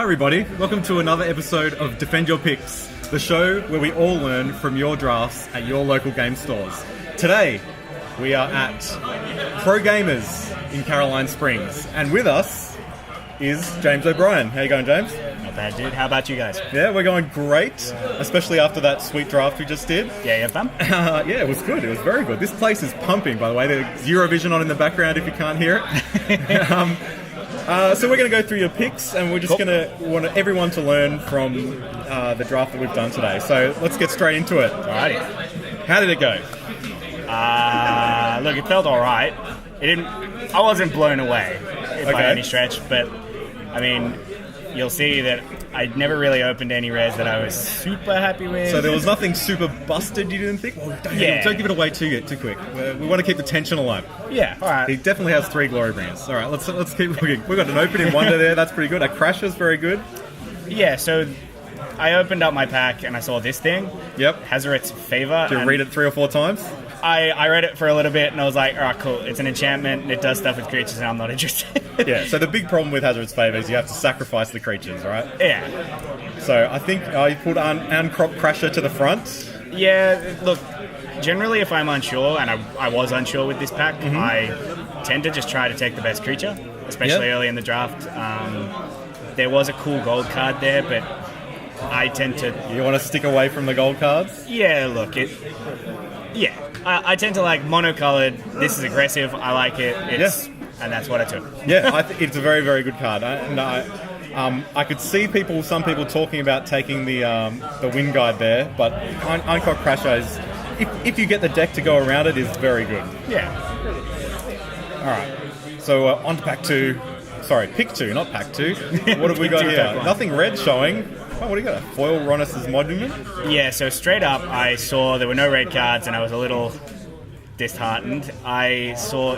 everybody, welcome to another episode of Defend Your Picks, the show where we all learn from your drafts at your local game stores. Today, we are at Pro Gamers in Caroline Springs, and with us is James O'Brien. How you going, James? Not bad, dude. How about you guys? Yeah, we're going great, especially after that sweet draft we just did. Yeah, you have fun? Yeah, it was good. It was very good. This place is pumping, by the way. There's Eurovision on in the background if you can't hear it. So we're going to go through your picks, and we're just going to want everyone to learn from the draft that we've done today. So let's get straight into it. Alrighty. How did it go? Look, it felt alright. I wasn't blown away by any stretch, but I mean, you'll see that I never really opened any rares that I was super happy with. So there was nothing super busted you didn't think? Well, don't give it away too quick. We want to keep the tension alive. Yeah, alright. He definitely has 3 glory brands. Alright, let's keep looking. We've got an opening wonder there, that's pretty good. A crasher's very good. Yeah, so I opened up my pack and I saw this thing. Yep. Hazoret's Favor. Did you read it 3 or 4 times? I read it for a little bit and I was like, alright, cool. It's an enchantment and it does stuff with creatures and I'm not interested. Yeah, so the big problem with Hazoret's Favor is you have to sacrifice the creatures, right? Yeah. So I think you put Uncrop Crasher to the front. Yeah, look, generally if I'm unsure, and I was unsure with this pack, I tend to just try to take the best creature, especially early in the draft. There was a cool gold card there, but I tend to... You want to stick away from the gold cards? Yeah, look, I tend to like monocolored. This is aggressive. I like it. And that's what I took. Yeah, it's a very, very good card. I could see some people talking about taking the win guide there, but Uncrop Crasher is, if you get the deck to go around it, is very good. Yeah. All right. So on to pack 2. Sorry, pick 2, not pack 2. What have we got here? Nothing red showing. Oh, what do you got? Foil Ronis's Monument? Yeah, so straight up, I saw there were no red cards, and I was a little disheartened. I saw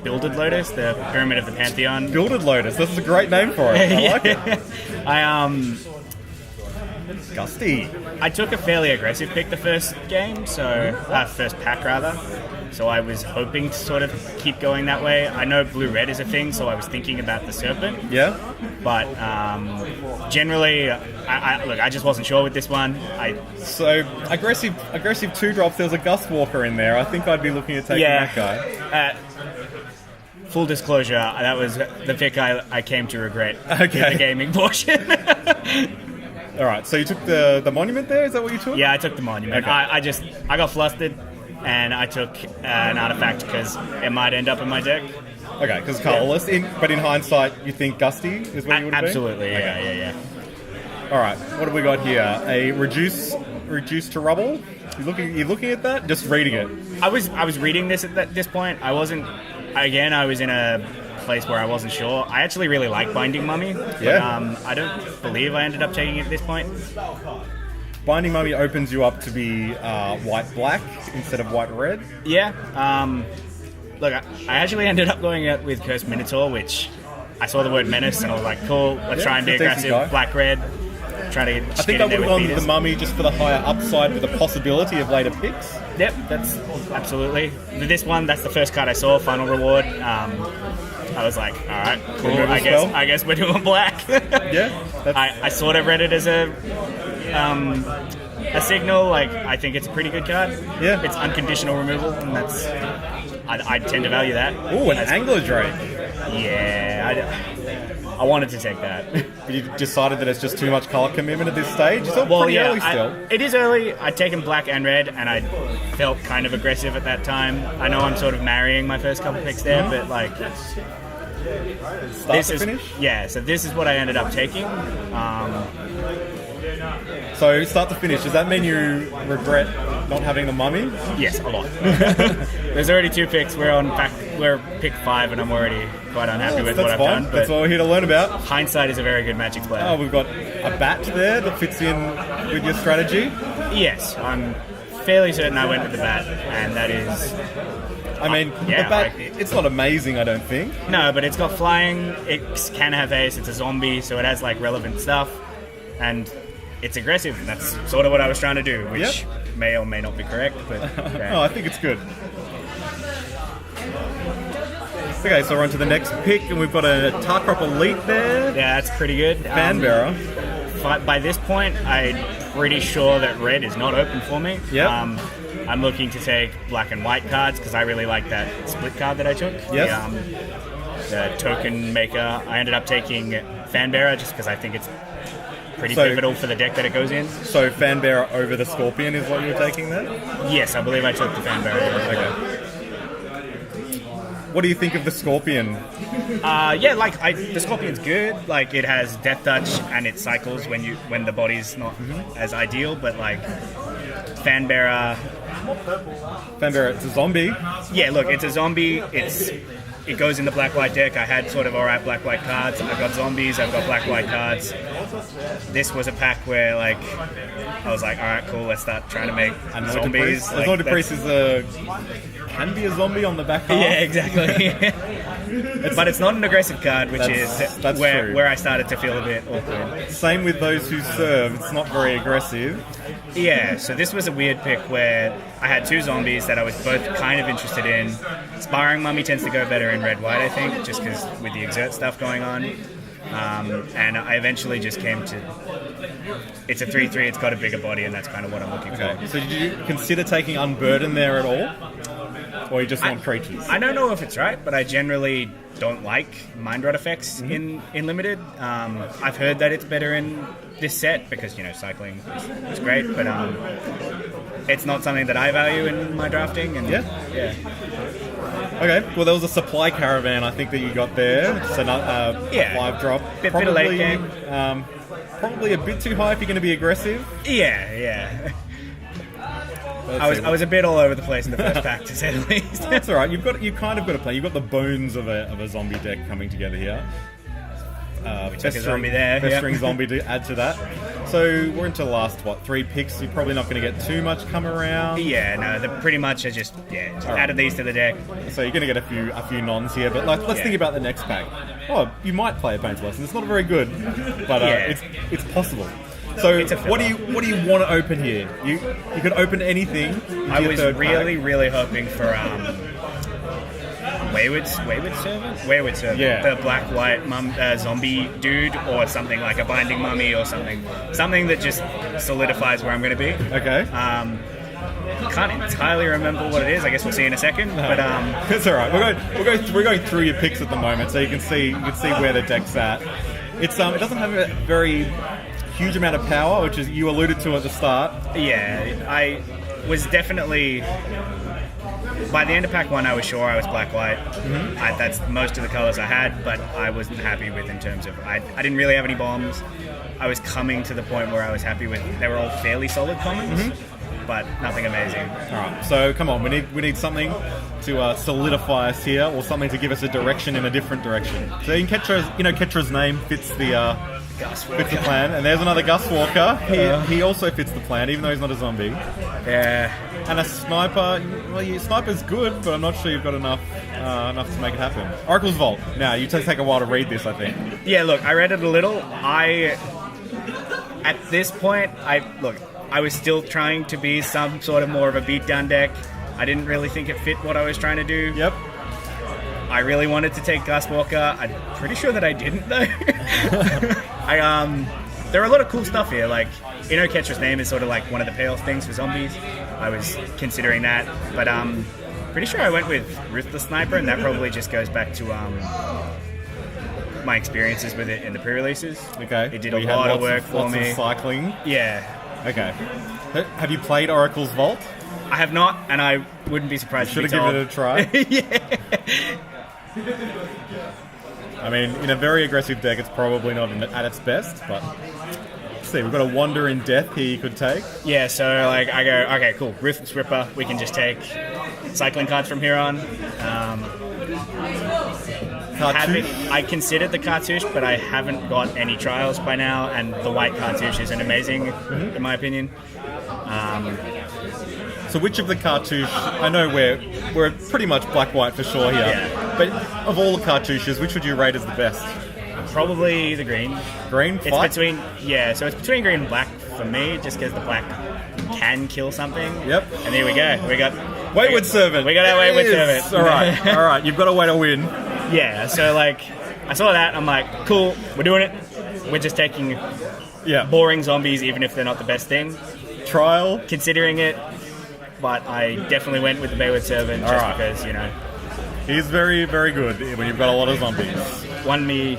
Builded Lotus, the Pyramid of the Pantheon. Builded Lotus, this is a great name for it. I like it. Gusty. I took a fairly aggressive pick the first game, first pack rather. So I was hoping to sort of keep going that way. I know blue-red is a thing, so I was thinking about the Serpent. Yeah. But generally, I just wasn't sure with this one. So aggressive 2-drops. There was a Gust Walker in there. I think I'd be looking at taking that guy. Full disclosure, that was the pick I came to regret in the gaming portion. All right, so you took the Monument there? Is that what you took? Yeah, I took the Monument. Okay. I got flustered, and I took an artifact because it might end up in my deck. Okay, because colorless. But in hindsight, you think Gusty is what you would have been? Absolutely, yeah. All right, what have we got here? A reduce to rubble. You looking at that? Just reading it. I was reading this at this point. I was in a place where I wasn't sure. I actually really like Binding Mummy. Yeah. But, I don't believe I ended up taking it at this point. Binding Mummy opens you up to be white-black instead of white-red. Yeah. Look, I actually ended up going out with Cursed Minotaur, which I saw the word menace and I was like, cool, let's try and be aggressive. Black-red. I think I would have gone with the Mummy just for the higher upside with the possibility of later picks. Yep, that's absolutely. This one, that's the first card I saw, Final Reward. I was like, all right, cool. I guess we're doing black. Yeah. I sort of read it as a signal. Like, I think it's a pretty good card. Yeah. It's unconditional removal, and that's I tend to value that. Ooh, an Angler Drake. Yeah, I wanted to take that. But you decided that it's just too much color commitment at this stage? It's pretty early still. It is early. I'd taken black and red, and I felt kind of aggressive at that time. I know I'm sort of marrying my first couple picks there, but like... Finish? Yeah, so this is what I ended up taking. So start to finish, does that mean you regret not having the Mummy? Yes, a lot. There's already 2 picks. We're pick 5, and I'm already quite unhappy with what I've done. But that's what we're here to learn about. Hindsight is a very good Magic player. Oh, we've got a bat there that fits in with your strategy. Yes, I'm fairly certain I went with the bat, and that is... the bat, it's not amazing, I don't think. No, but it's got flying, it can have haste, it's a zombie, so it has like relevant stuff, and it's aggressive, and that's sort of what I was trying to do, which may or may not be correct, but... No, I think it's good. Okay, so we're on to the next pick, and we've got a Tarkrop Elite there. Yeah, that's pretty good. Fanbearer. By this point, I'm pretty sure that red is not open for me. Yep. I'm looking to take black and white cards because I really like that split card that I took. Yes. The token maker. I ended up taking Fanbearer just because I think it's pretty pivotal for the deck that it goes in. So Fanbearer over the Scorpion is what you were taking there? Yes, I believe I took the Fanbearer. Okay. What do you think of the Scorpion? The Scorpion's good. Like, it has Death Touch and it cycles when the body's not as ideal. But like Fanbearer, it's a zombie. Yeah, look, it's a zombie. It goes in the black-white deck. I had sort of alright black-white cards. I've got zombies. I've got black-white cards. This was a pack where like I was like, alright, cool. Let's start trying to make zombies. Anointed Priest can be a zombie on the back half. Yeah, exactly. But it's not an aggressive card, which that's where I started to feel a bit awkward. Same with those who serve. It's not very aggressive. Yeah, so this was a weird pick where I had two zombies that I was both kind of interested in. Sparring Mummy tends to go better in red-white, I think, just because with the exert stuff going on. And I eventually just came to... It's a 3/3, it's got a bigger body, and that's kind of what I'm looking for. So did you consider taking Unburden there at all? Or you just want creatures? I don't know if it's right, but I generally don't like Mind Rot effects in Limited. I've heard that it's better in this set because, cycling is great, but it's not something that I value in my drafting. And yeah. Okay, well, there was a supply caravan, I think, that you got there. It's a 5-drop. Bit of late game. Probably a bit too high if you're going to be aggressive. Yeah. I was a bit all over the place in the first pack, to say the least. That's all right. You kind of got a plan. You've got the bones of a zombie deck coming together here. Took a zombie there. Festering zombie to add to that. So we're into the last 3 picks. You're probably not going to get too much come around. Yeah, no, they pretty much are just added these to the deck. So you're going to get a few nons here, but let's think about the next pack. Oh, you might play a Pain's Lesson. It's not very good, but it's possible. So what do you want to open here? You could open anything. I was really hoping for Wayward Servant. Yeah. The black-white zombie dude, or something like a Binding Mummy, or something that just solidifies where I'm going to be. Okay. Can't entirely remember what it is. I guess we'll see in a second. But it's all right. We're going through your picks at the moment, so you can see where the deck's at. It doesn't have a very huge amount of power, which is you alluded to at the start. Yeah, I was definitely... By the end of pack 1, I was sure I was black-white. That's most of the colours I had, but I wasn't happy with in terms of... I didn't really have any bombs. I was coming to the point where I was happy with... They were all fairly solid commons, but nothing amazing. All right, so come on, we need something to solidify us here, or something to give us a direction in a different direction. So in Ketra's name fits the plan, and there's another Gus Walker. He also fits the plan, even though he's not a zombie. Yeah. And a sniper. Well, your sniper's good, but I'm not sure you've got enough to make it happen. Oracle's Vault. Now, you take a while to read this, I think. Yeah, look, I read it a little. At this point, I was still trying to be some sort of more of a beatdown deck. I didn't really think it fit what I was trying to do. Yep. I really wanted to take Gus Walker. I'm pretty sure that I didn't, though. There are a lot of cool stuff here. Like, Ketra's name is sort of like one of the payoff things for zombies. I was considering that, but pretty sure I went with Ruthless Sniper, and that probably just goes back to my experiences with it in the pre-releases. Okay. It did a lot of work for me. Lots of cycling. Yeah. Okay. Have you played Oracle's Vault? I have not, and I wouldn't be surprised. Should have given it a try. Yeah. I mean, in a very aggressive deck, it's probably not at its best, but let's see. We've got a Wander in Death here you could take. Yeah, so I go, okay, cool. Ruthless Ripper, we can just take cycling cards from here on. I considered the Cartouche, but I haven't got any trials by now, and the white Cartouche isn't amazing, in my opinion. So which of the Cartouche... I know we're pretty much black-white for sure here. Yeah. But of all the Cartouches, which would you rate as the best? Probably the green. Green? It's between green and black for me, just because the black can kill something. Yep. And there we go. We got Wayward Servant. We got our Wayward Servant. All right. You've got a way to win. Yeah, so like, I saw that, I'm like, cool, we're doing it. We're just taking boring zombies, even if they're not the best thing. Trial. Considering it, but I definitely went with the Wayward Servant just because, you know. He's very, very good when you've got a lot of zombies. Won me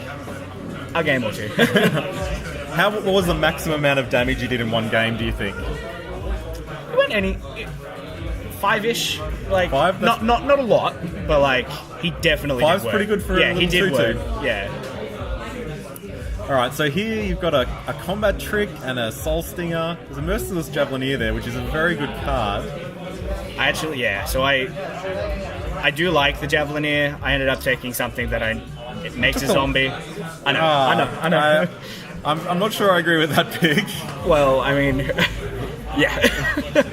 a game or two. What was the maximum amount of damage you did in one game, do you think? It went 5-ish. Like, 5? Not a lot, but like, he definitely 5's did work. pretty good for a he did little work. Yeah. Alright, so here you've got a combat trick and a soul stinger. There's a merciless javelineer there, which is a very good card. So I do like the javelineer. I ended up taking something that it makes a zombie. I know. I'm not sure I agree with that pick. Well, I mean, yeah.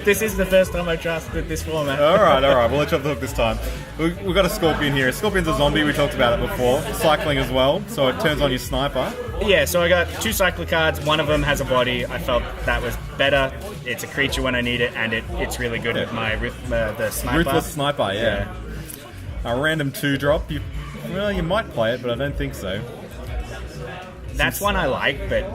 This is the first time I've trusted this format. Alright, we'll let you off the hook this time. We've got a Scorpion here. Scorpion's a zombie, we talked about it before. Cycling as well, so it turns on your sniper. Yeah, so I got 2 cycler cards. One of them has a body. I felt that was better. It's a creature when I need it, and it's really good with my the sniper. Ruthless sniper, yeah. A random 2-drop. You might play it, but I don't think so. That's one I like, but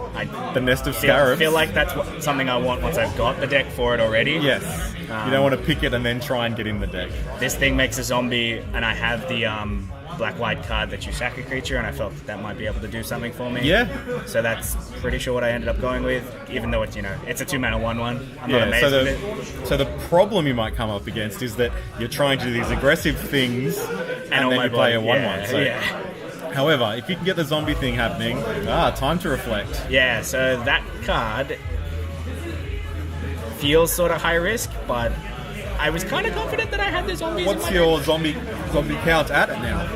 the Nest of Scarabs. I feel like that's something I want once I've got the deck for it already. Yes. You don't want to pick it and then try and get in the deck. This thing makes a zombie, and I have the black-white card that you sack a creature, and I felt that might be able to do something for me. Yeah. So that's pretty sure what I ended up going with, even though it's a 2-mana 1/1. I'm not amazed with it. So the problem you might come up against is that you're trying to do these aggressive things, and then you play a 1/1. However, if you can get the zombie thing happening, time to reflect. Yeah, so that card feels sort of high risk, but I was kind of confident that I had the zombies. What's your zombie count at it now?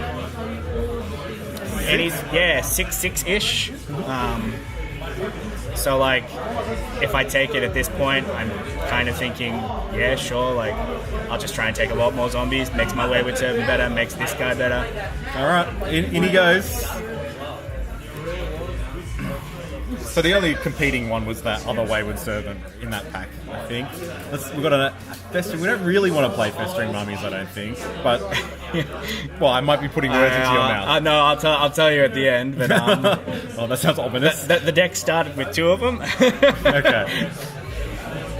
6-ish. So like, if I take it at this point, I'm kind of thinking, yeah, sure, like, I'll just try and take a lot more zombies, makes my Wayward Servant better, makes this guy better. Alright, in he goes. So the only competing one was that other Wayward Servant in that pack, I think. We've got a Festering. We don't really want to play Festering Mummies, I don't think. But, well, I might be putting words into your mouth. No, I'll tell you at the end. But oh, that sounds ominous. The deck started with 2 of them. Okay.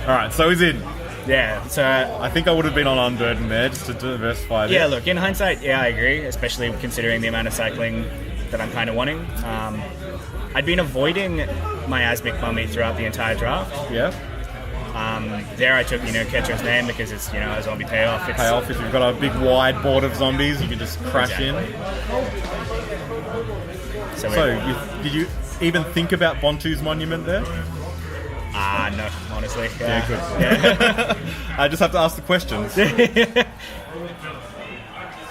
Alright, so he's in. Yeah, so I think I would have been on Unburden there just to diversify it. Yeah, look, in hindsight, I agree, especially considering the amount of cycling that I'm kind of wanting. I'd been avoiding Miasmic Mummy throughout the entire draft. Yeah. There I took, Ketra's name because it's, a zombie payoff. If you've got a big wide board of zombies, you can just crash in. So did you even think about Bontu's Monument there? No, honestly. Yeah, good. Yeah. I just have to ask the questions.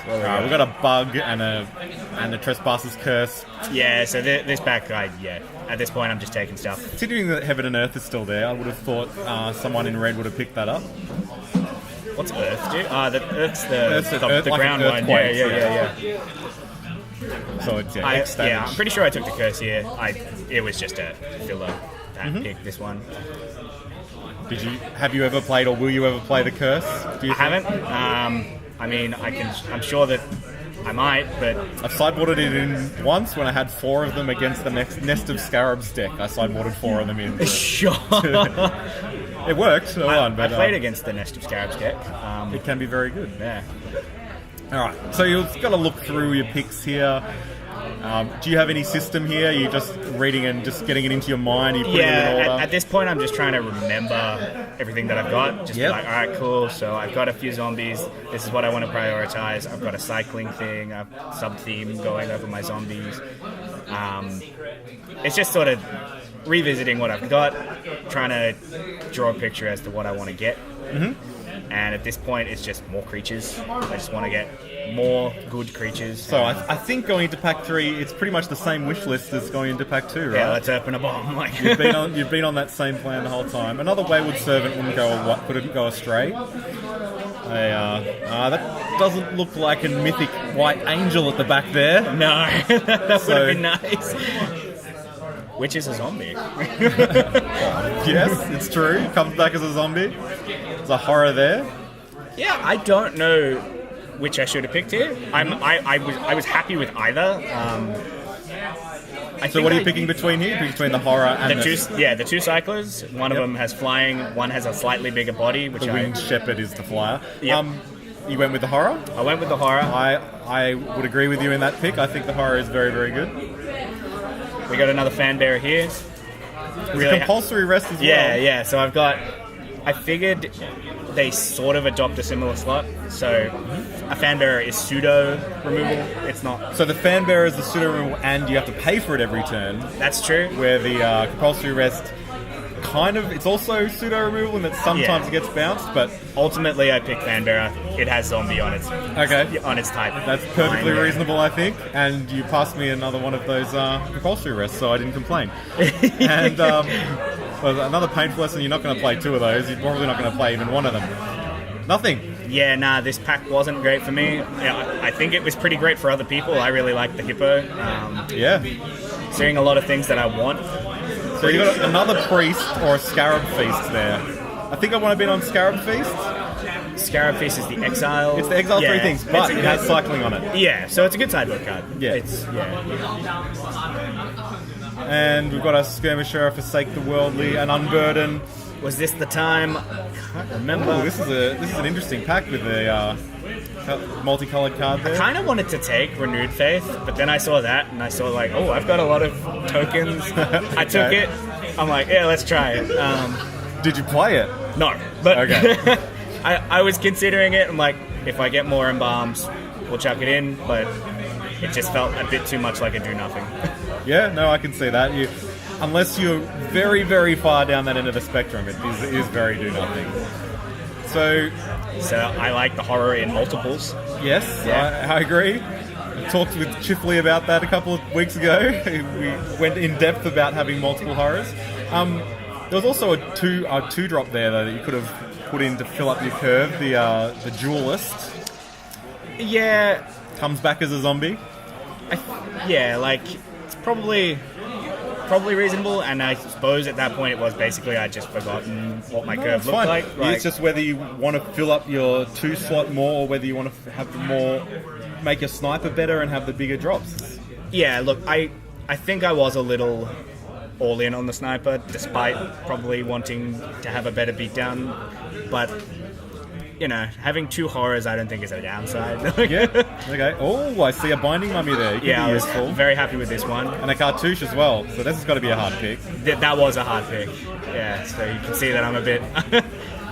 We've got a Bug and a Trespasser's Curse. Yeah, so this back guide, at this point I'm just taking stuff. Considering that Heaven and Earth is still there, I would have thought someone in red would have picked that up. What's Earth do? Earth's the like ground one. Yeah. So it's I'm pretty sure I took the Curse here. It was just a filler pick, this one. Have you ever played or will you ever play the Curse? I haven't. I'm sure that I might, but I've sideboarded it in once when I had 4 of them against the Nest of Scarabs deck. I sideboarded 4 of them in. Sure. It worked. I played against the Nest of Scarabs deck. It can be very good. Yeah. Alright, so you've got to look through your picks here. Do you have any system here? You're just reading and just getting it into your mind? It in order? At this point I'm just trying to remember everything that I've got. Just be like, alright, cool, so I've got a few zombies. This is what I want to prioritize. I've got a cycling thing, a sub-theme going over my zombies. It's just sort of revisiting what I've got, trying to draw a picture as to what I want to get. And at this point, it's just more creatures. I just want to get more good creatures. So I think going into Pack 3, it's pretty much the same wish list as going into Pack 2, right? Yeah, let's open a bomb. You've been on that same plan the whole time. Another Wayward Servant couldn't go astray. That doesn't look like a mythic white angel at the back there. No, that would have been nice. Which is a zombie. Yes, it's true. Comes back as a zombie. There's a horror there. Yeah, I don't know which I should have picked here. I was happy with either. So what are you picking between here? Between the horror and the two cyclers. One of them has flying. One has a slightly bigger body. Which the winged shepherd is the flyer. Yep. You went with the horror? I went with the horror. I would agree with you in that pick. I think the horror is very, very good. We got another fan bearer here. There's a compulsory rest as well. Yeah. So I figured they sort of adopt a similar slot. So a fan bearer is pseudo removal. It's not. So the fan bearer is the pseudo removal, and you have to pay for it every turn. That's true. Where the compulsory rest it's also pseudo removal, and that sometimes it gets bounced. But ultimately, I picked fan bearer. It has zombie on its type. That's perfectly reasonable, I think. And you passed me another one of those compulsory rests, so I didn't complain. And well, another painful lesson: you're not going to play two of those. You're probably not going to play even one of them. Nothing. Yeah, nah, this pack wasn't great for me. Yeah, I think it was pretty great for other people. I really liked the hippo. Seeing a lot of things that I want. So you got another priest or a scarab feast there. I think I want to be on scarab feast. Scarab feast is the exile. It's the exile three things, but it has cycling on it. Yeah, so it's a good sideboard card. Yeah. And we've got a skirmisher, forsake the worldly, and unburden. Was this the time? I can't remember. Ooh, this is an interesting pack with the multicolored card there. I kind of wanted to take Renewed Faith, but then I saw that and I saw like, oh, I've got a lot of tokens. I took it. I'm like, yeah, let's try it. Did you play it? No, but okay. I was considering it. I'm like, if I get more embalms, we'll chuck it in, but it just felt a bit too much like a do nothing. Yeah, no, I can see that. Unless you're very, very far down that end of the spectrum, it is very do nothing. So I like the horror in multiples. Yes, yeah. I agree. I talked with Chifley about that a couple of weeks ago. We went in depth about having multiple horrors. There was also a two drop there though that you could have put in to fill up your curve. The duelist. Yeah, comes back as a zombie. It's probably reasonable, and I suppose at that point it was basically I'd just forgotten what my curve looked like. It's just whether you want to fill up your 2 slot more, or whether you want to have make your sniper better and have the bigger drops. Yeah, look, I think I was a little all in on the sniper, despite probably wanting to have a better beatdown, but having 2 horrors I don't think is a downside. Yeah, okay. Oh, I see a binding mummy there. I was very happy with this one. And a cartouche as well, so this has got to be a hard pick. That was a hard pick. Yeah, so you can see that I'm a bit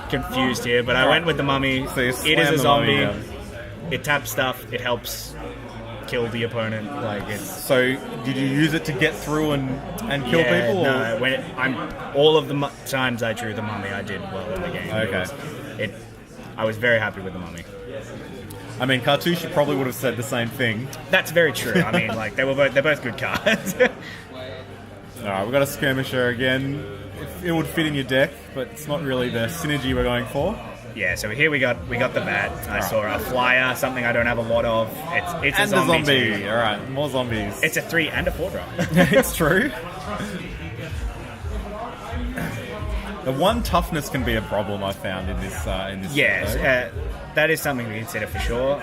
confused here, but I went with the mummy. So it is a zombie. It taps stuff. It helps kill the opponent. So did you use it to get through and kill people? No, all of the times I drew the mummy, I did well in the game. Okay. I was very happy with the mummy. I mean, Cartouche probably would have said the same thing. That's very true. I mean, they're both good cards. Alright, we've got a skirmisher again. It would fit in your deck, but it's not really the synergy we're going for. Yeah, so here we got the bat. I saw a flyer, something I don't have a lot of. It's and a zombie. Alright, more zombies. It's a 3 and a 4 drop. It's true. The 1 toughness can be a problem I found in this. Yes, that is something to consider for sure.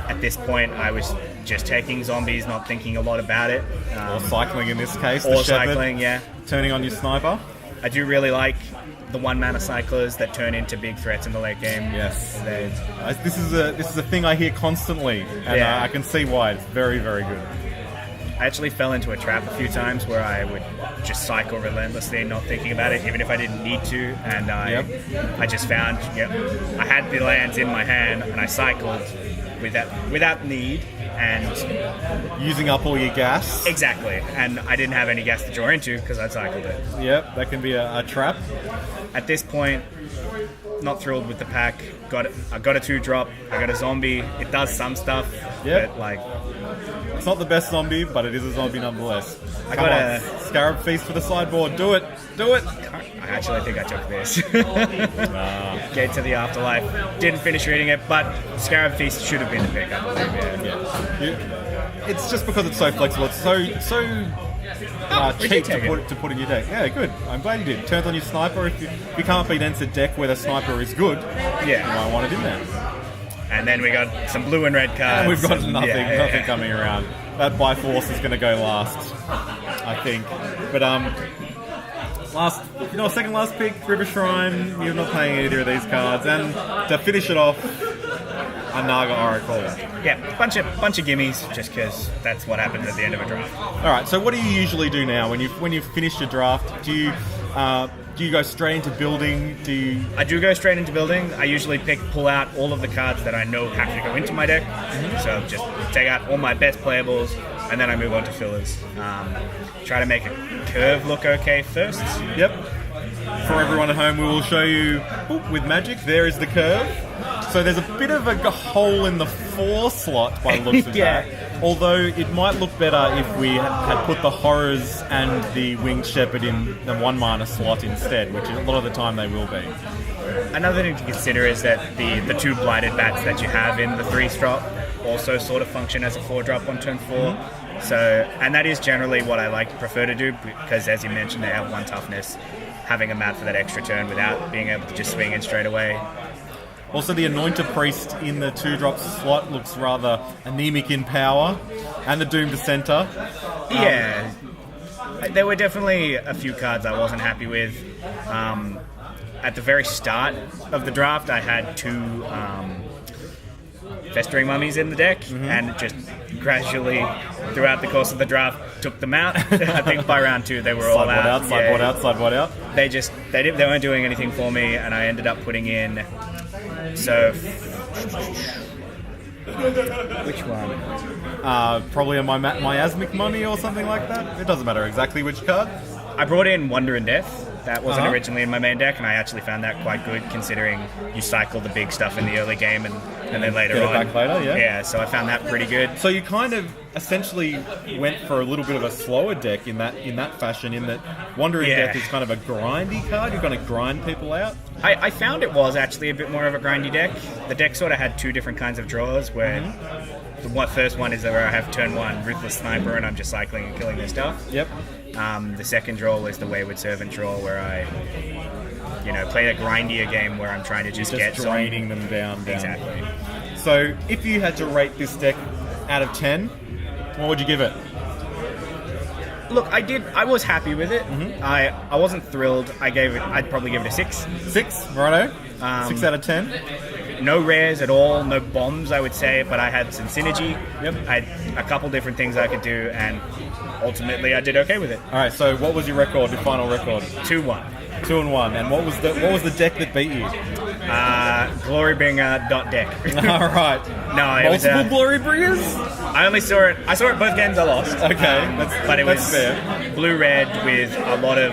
At this point, I was just taking zombies, not thinking a lot about it. Or cycling in this case. Or cycling, yeah. Turning on your sniper. I do really like the 1-mana cyclers that turn into big threats in the late game. Yes. This is a thing I hear constantly, and I can see why. It's very, very good. I actually fell into a trap a few times where I would just cycle relentlessly, not thinking about it, even if I didn't need to. And I just found, I had the lands in my hand, and I cycled without need, and using up all your gas. Exactly, and I didn't have any gas to draw into because I cycled it. Yep, that can be a trap. At this point, not thrilled with the pack. I got a 2-drop. I got a zombie. It does some stuff. Yeah, but it's not the best zombie, but it is a zombie nonetheless. I got a Scarab Feast for the sideboard. Do it. I actually think I took this. Gate to the Afterlife. Didn't finish reading it, but Scarab Feast should have been the pick, I believe. Yeah. It's just because it's so flexible. It's so cheap to put in your deck. Yeah, good. I'm glad you did. Turns on your sniper. If you can't beat against a deck where the sniper is good, you might want it in there. Yeah. then we got some blue and red cards. And we've got nothing Yeah. coming around. That by force is going to go last, I think. But second last pick, River Shrine. You're not playing either of these cards, and to finish it off, a Naga Oracle. Yeah, bunch of gimmies, just because that's what happens at the end of a draft. All right. So what do you usually do now when you've finished your draft? Do you go straight into building? I do go straight into building. I usually pull out all of the cards that I know have to go into my deck. So just take out all my best playables, and then I move on to fillers. Try to make a curve look okay first. Yep. For everyone at home, we will show you with magic. There is the curve. So there's a bit of a hole in the 4 slot by the looks of Yeah. that. Although it might look better if we had put the Horrors and the Winged Shepherd in the 1-mana slot instead, which a lot of the time they will be. Another thing to consider is that the 2 blighted bats that you have in the 3-drop also sort of function as a 4-drop on turn 4. So, and that is generally what I prefer to do, because as you mentioned, they have 1 toughness. Having a mat for that extra turn without being able to just swing in straight away. Also, the Anointer Priest in the 2-drop slot looks rather anemic in power, and the Doom Dissenter. Yeah, there were definitely a few cards I wasn't happy with. At the very start of the draft, I had 2 Festering Mummies in the deck, and just gradually, throughout the course of the draft, took them out. I think by round 2 they were all out. Sideboard out. They weren't doing anything for me, and I ended up putting in. So, which one? Probably a miasmic mummy or something like that. It doesn't matter exactly which card. I brought in Wonder and Death. That wasn't originally in my main deck, and I actually found that quite good, considering you cycle the big stuff in the early game and then later Get it on. back later, yeah. Yeah, so I found that pretty good. So you kind of essentially went for a little bit of a slower deck in that fashion, in that Wonder and Death is kind of a grindy card. You're going to grind people out. I found it was actually a bit more of a grindy deck. The deck sort of had 2 different kinds of draws, where the first one is where I have turn 1 Ruthless Sniper and I'm just cycling and killing their stuff. Yep. The second draw was the Wayward Servant draw, where I play a grindier game where I'm trying to just get draining them down. Exactly. So if you had to rate this deck out of 10, what would you give it? Look, I was happy with it. I wasn't thrilled. I'd probably give it a 6. 6, righto. 6 out of 10. No rares at all, no bombs, I would say, but I had some synergy. Yep. I had a couple different things I could do, and ultimately I did okay with it. All right. So what was your record? Your final record? 2-1. 2-1. And what was the deck that beat you? Glorybringer.deck. All right. No, it was multiple Glorybringers. I only saw it. I saw it both games. I lost. Okay, but it was fair. Blue-red with a lot of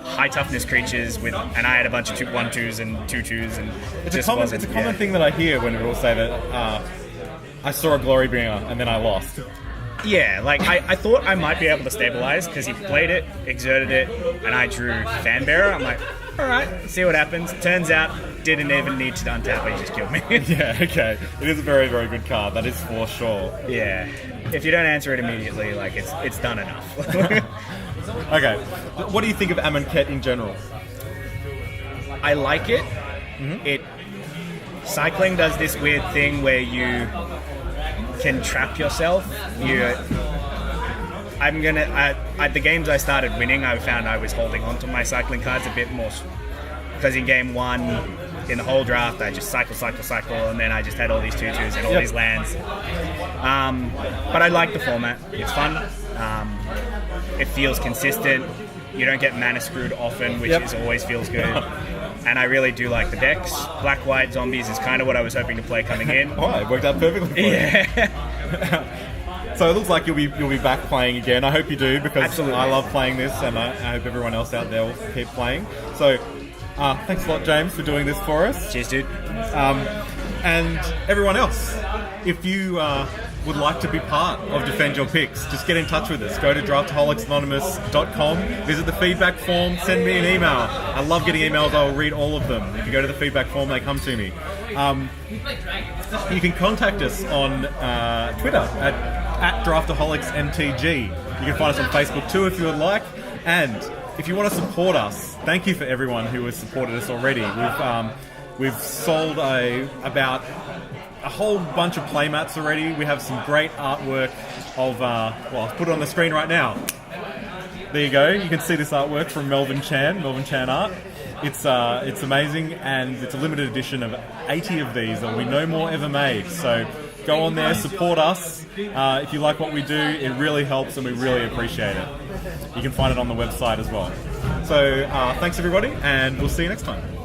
high toughness creatures and I had a bunch of 1/2s and 2/2s, and it's a common thing that I hear when people say that I saw a Glorybringer and then I lost. Yeah, I thought I might be able to stabilize because he played it, exerted it, and I drew Fanbearer. I'm like, all right, see what happens. Turns out, didn't even need to untap it, he just killed me. Yeah, okay. It is a very, very good card, that is for sure. Yeah, if you don't answer it immediately, it's done enough. Okay, what do you think of Amonkhet in general? I like it. Cycling does this weird thing where you can trap yourself. At the games I started winning, I found I was holding on to my cycling cards a bit more, because in game 1, in the whole draft, I just cycle, and then I just had all these 2/2s and all these lands. But I like the format. It's fun. It feels consistent. You don't get mana screwed often, which always feels good. And I really do like the decks. Black-white zombies is kind of what I was hoping to play coming in. Oh, it worked out perfectly for you. Yeah. So it looks like you'll be back playing again. I hope you do, because Absolutely. I love playing this, and I hope everyone else out there will keep playing. So thanks a lot, James, for doing this for us. Cheers, dude. And everyone else, if you would like to be part of Defend Your Picks, just get in touch with us. Go to draftaholics.com, visit the feedback form, send me an email. I love getting emails. I'll read all of them. If you go to the feedback form, they come to me. You can contact us on Twitter at DraftaholicsMTG. You can find us on Facebook too if you would like. And if you want to support us, thank you for everyone who has supported us already. We've sold about a whole bunch of playmats already. We have some great artwork of, I'll put it on the screen right now. There you go. You can see this artwork from Melvin Chan Art. It's amazing, and it's a limited edition of 80 of these. There will be no more ever made. So go on there, support us. If you like what we do, it really helps, and we really appreciate it. You can find it on the website as well. So thanks everybody, and we'll see you next time.